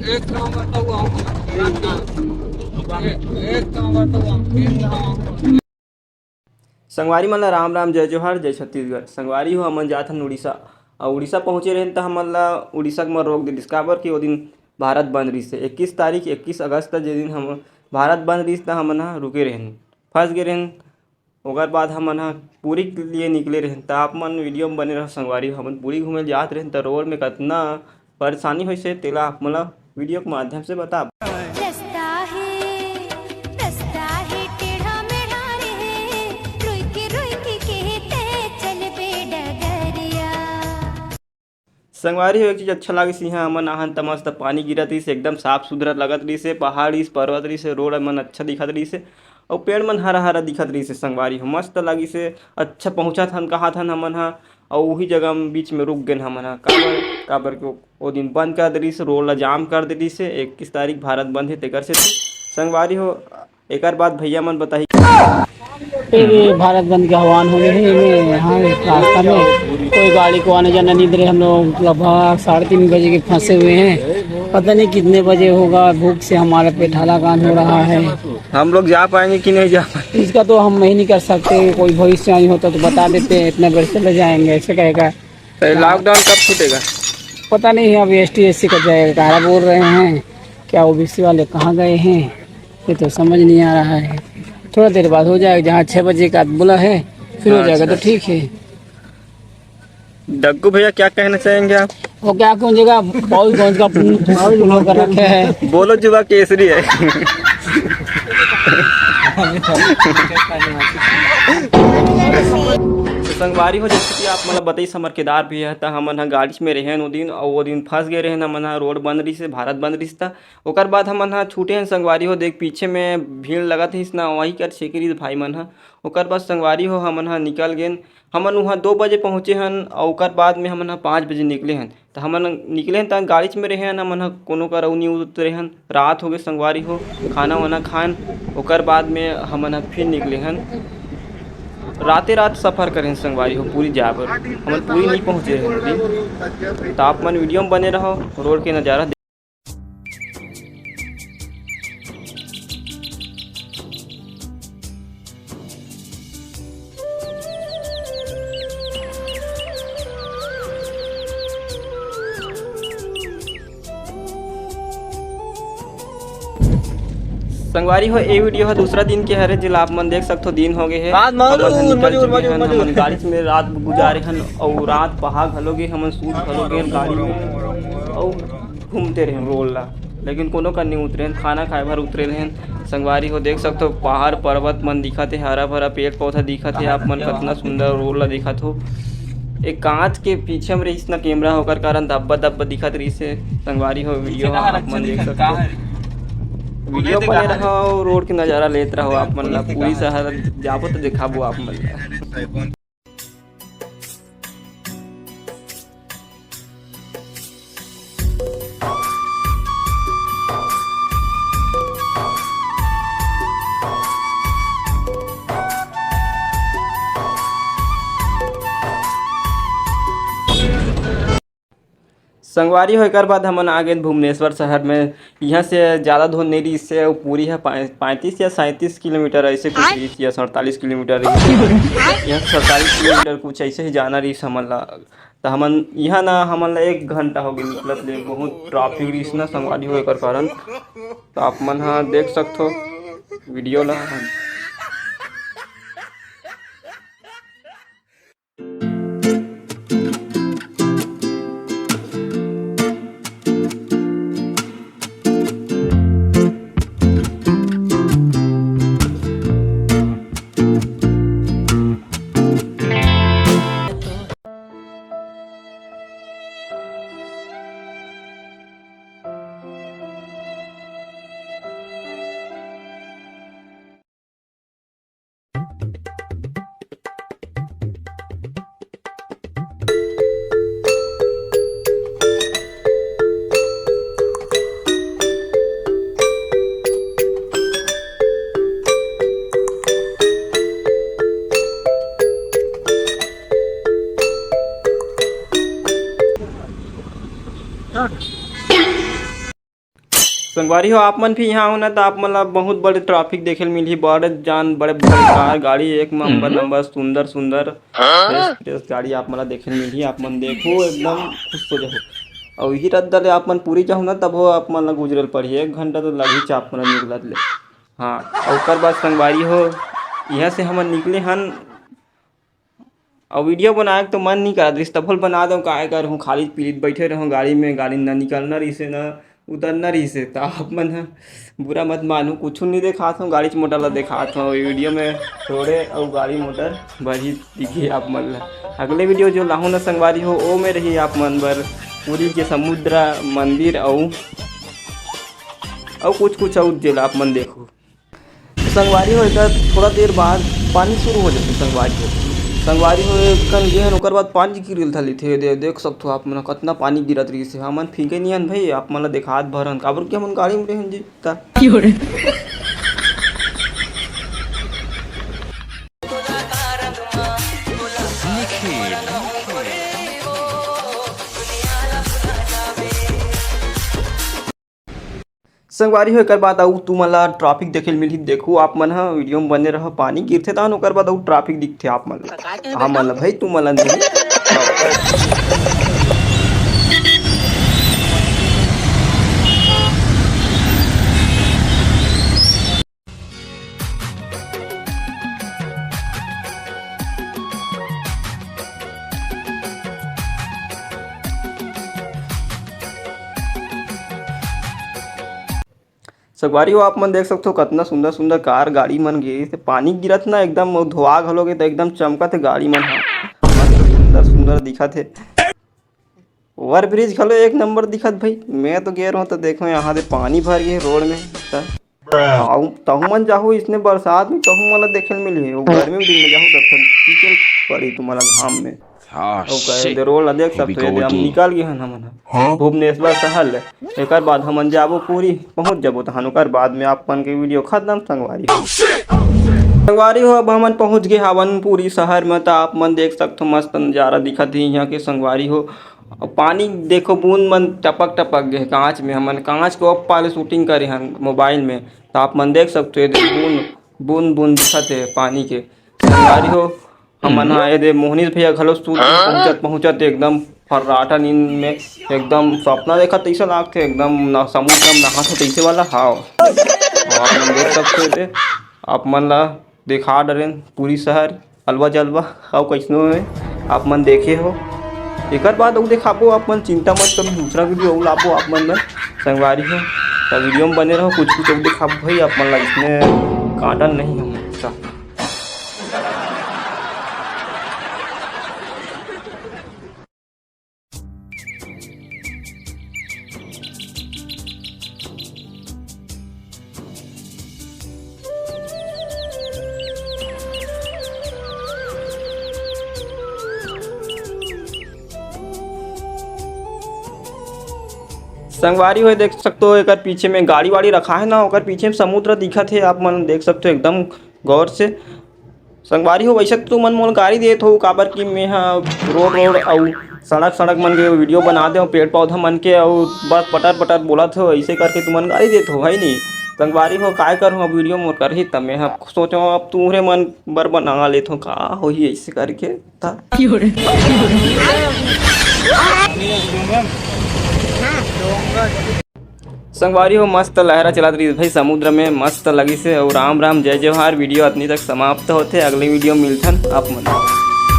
संगवारी मन ला राम राम, जय जोहार, जय छत्तीसगढ़। संगवारी हो हमन जाथन उड़ीसा और उड़ीसा पहुंचे रहेन त हमन ला उड़ीसा म रोक दे दिस काबर कि ओ दिन भारत बंद रहिस हे। 21 अगस्त जे दिन हम भारत बंद रहिस त हमन ह रुके रहेन, फंस गे रहेन। ओकर बाद हमन ह पुरी के लिए निकले रहेन त आप मन वीडियो में बने रहो। संगवारी हमन पुरी घूमे जात रहेन त रोड में कतना परेशानी होइस हे तेला आप मन ला वीडियो के माध्यम से बताब। संगवारी हो एक चीज अच्छा लगिस, इहाँ हमन आहन त मस्त पानी गिरत रहिस, एकदम साफ सुथरा लगत रहिस, पहाड़ रहिस, पर्वत रहिस, रोड मन अच्छा दिखत रहिस और पेड़ मन हरा हरा दिखत रहिस। संगवारी हो मस्त लगिस, अच्छा पहुंचत हन कहा थन हमन ह और वही जगह में बीच में रुक गए हमन ह। काबर के ओ दिन बंद कर दे रहिस, रोड ला जाम कर दे रहिस। 21 तारीख भारत बंद हे तेकर से संगवारी हो। एकर बाद भैया मन बताही भारत बंद के आह्वान हो गए हैं। यहाँ रास्ता में कोई गाड़ी को आने जाना नहीं दे रहे। हम लोग लगभग 3:30 बजे के फंसे हुए हैं। पता नहीं कितने बजे होगा। भूख से हमारा पेट हलाकान हो रहा है। हम लोग जा पाएंगे कि नहीं जा पाएंगे इसका तो हम नहीं कर सकते। कोई भविष्यवाणी होता तो बता देते, इतना बड़े चले जाएंगे ऐसे कहेगा। लॉकडाउन कब छूटेगा पता नहीं है। अभी ST/SC का जाएगा बोल रहे हैं। क्या OBC वाले कहाँ गए हैं ये तो समझ नहीं आ रहा है। थोड़ा देर बाद हो जाएगा, जहाँ 6 बजे का बोला है फिर हो जाएगा तो ठीक है। डग्गू भैया क्या कहना चाहेंगे आप? वो क्या कौन जगह बहुत का रखे है। बोलो जुआ केसरी है। संगवारी हो जैसे कि आप मतलब बताई समर केदार भी है त हमन ह गाड़ी में रहेन ओ दिन और वो दिन फंस गए रहेन। हमन ह रोड बंद रही से, भारत बंद रही था। ओकर बाद हमन ह छूटे हैं संगवारी हो। देख पीछे में भीड़ लगत है ना, वही कर छेकरी भाई मन ह। ओकर बाद संगवारी हो हमन ह निकल गए। हमन वहाँ 2 बजे पहुँचे हन और ओकर बाद में हमन ह 5 बजे निकले हन। तो हमन निकले हन त गाड़ी में रहे हन। हमन ह कोनो करऊ नहीं उतरे हन। रात हो गए संगवारी हो, खाना वाना खान ओकर बाद में हमन ह फिर निकले हन। राते रात सफ़र करें संगवारी हो पूरी जाए बर। हमन पूरी नहीं पहुँचे रहे दिन। तो आप मन वीडियो में बने रहो, रोड के नज़ारा। संगवारी हो ए वीडियो है दूसरा दिन के हरे जिला आप मन देख सकते हो। दिन हो गए है, हमन गाड़ी में रात गुजारे हन और रात पहाड़ घलोगे हमन सूट घलोगे गाड़ी में और घूमते रहे रोड ला। लेकिन कोनो कर नहीं उतरे, खाना खाए भर उतरे रहे। संगवारी हो देख सकते हो पहाड़ पर्वत मन दिखत है, हरा भरा पेड़ पौधा दिखत है। आप मन कितना सुंदर रोड ला दिखत हो। एक कांच के पीछे में रहीस ना कैमरा होकर कारण धब्बा धब्बा दिखत रहीस है। संगवारी हो वीडियो आप मन देख सकते हो। वीडियो बने रहो, रोड के नज़ारा लेते रहो। आप मन ला पूरी शहर जाबो तो दिखाबो आप मन ला। संगवारी हो एकर बाद हमन आ गए भुवनेश्वर शहर में। यहाँ से ज़्यादा दूर नहीं रही, इससे पूरी है 35 या 37 किलोमीटर ऐसे कुछ रही, या 47 किलोमीटर रही। यहाँ 47 किलोमीटर कुछ ऐसे ही जाना रही हमन ला। तो हमन यहाँ ना हमन ला 1 घंटा हो गई निकलत ले। बहुत ट्रैफिक रही ना संगवारी हो एकर कारण। तो आप मन हाँ देख सकते हो वीडियो ला। संगवारी हो आप मन भी यहाँ होना तो आप मतलब बहुत बड़े ट्रैफिक देखे मिली बड़े बड़े कार गाड़ी एक नंबर सुंदर सुंदर गाड़ी आप मतलब देखे मिली आप मन देखो एकदम खुश हो जाओ और यही रद्दा ले आप मन पूरी जाओ ना तब हो आप मन गुजरल पड़ी 1 घंटा तो लगी आप मन निकलत ले। हाँ और ओकर बाद संगवारी हो यहाँ से हम निकले हन और वीडियो बनाए तो मन नहीं करा रिश्तफल बना दो काय कर हूँ खाली पीड़ित बैठे रहूँ गाड़ी में गाड़ी ना निकलना रही से ना उतरना रही से तो आप मन बुरा मत मानू कुछ नहीं दिखाता हूँ गाड़ी मोटर ला दिखाता हूँ वीडियो में थोड़े और गाड़ी मोटर बड़ी दिखी आप मन ला। अगले वीडियो जो लाहू ना संगवारी हो वो में रही आप मन बर पूरी के समुद्र मंदिर और कुछ और जेल आप मन देखो। संगवारी हो थोड़ा देर बाद पानी शुरू हो जाते संगवारी हो कल गे ओकर बाद पानी गिरल था थे देख सकते हो आप मन कितना पानी गिरत रही से हमन फीके नहीं हन भाई आप मन दिखात भरन काबर के हमन गाड़ी में रहन जी संगवारी हो एकर बाद आउ तू मला ट्रैफिक देखे मिली देखो आप मन ह वीडियो में बने रह पानी गिरथे तहन ओकर बाद आउ ट्रैफिक दिखथे आप मन हाँ मन भाई तू मला संगवारी हो आप मन देख सकते हो कितना सुंदर सुंदर कार गाड़ी मन गे से पानी गिरत ना एकदम धोआ घलोगे तो एकदम चमकत है गाड़ी मन सुंदर सुंदर दिखत है। ओवर ब्रिज घलो 1 नंबर दिखत भाई मैं तो गे रहा हूँ तो देखो यहाँ से पानी भर गए रोड में तहु मन जाहू इसने बरसात में तहु मला देखे मिली गर्मी में दिन में जाहू तब पड़ी तुम्हारा घाम में रोड देख सकते हो हम निकल गए हन हमन भुवनेश्वर शहर एक बाद हमन जाबो पूरी पहुंच जाबो तहन ओकर बाद में आपन के वीडियो खत्म संगवारी हो अब हमन पहुंच गए हवन पूरी शहर में तो आप मन देख सकते हो मस्त नजारा दिखत है यहाँ के संगवारी हो पानी देखो बूंद मन टपक टपक गए कांच में हमन कांच को अब पहले शूटिंग करे हन मोबाइल में तो आप मन देख सकते हो बूंद बूंद दिखत है पानी के संगवारी हो हमन दे मोहनीश भैया घलो पहुंचत एकदम फर्राटा नींद में एकदम सपना देखा तैसा लागते एकदम समुद्र में नहा तैसे वाला हाव आप मन देख सकते थे आप मन ला दिखा डरे पूरी शहर अलवा जलवा और कैसनो है आप मन देखे हो एक बाद दिखाबो आप मन चिंता मत करो दूसरा वीडियो लाबो आप मन संगवारी हो तो वीडियो में बने रहो कुछ दिखाबो भाई आप मन ला इसमें काटन नहीं हम संगवारी हो देख सकते हो एक पीछे में गाड़ी वाड़ी रखा है ना और पीछे में समुद्र दिखत है आप मन देख सकते हो एकदम गौर से संगवारी हो वैसे तो मन मोल गाड़ी देत हो काबर की मैं रोड और सड़क मन के वीडियो बना दे पेड़ पौधा मन के और बस पटर बोलत हो ऐसे करके तुम मन गाड़ी देत हो है नहीं संगवारी हो काय करूँ अब वीडियो मोर कर ही तब मैं सोचो अब तुम्हारे मन बर बना लेत हो का हो ही ऐसे करके संगवारी हो मस्त लहरा चला रही भाई समुद्र में मस्त लगी से और राम राम जय जवाहर वीडियो इतनी तक समाप्त होते अगले वीडियो मिलथन आप मन।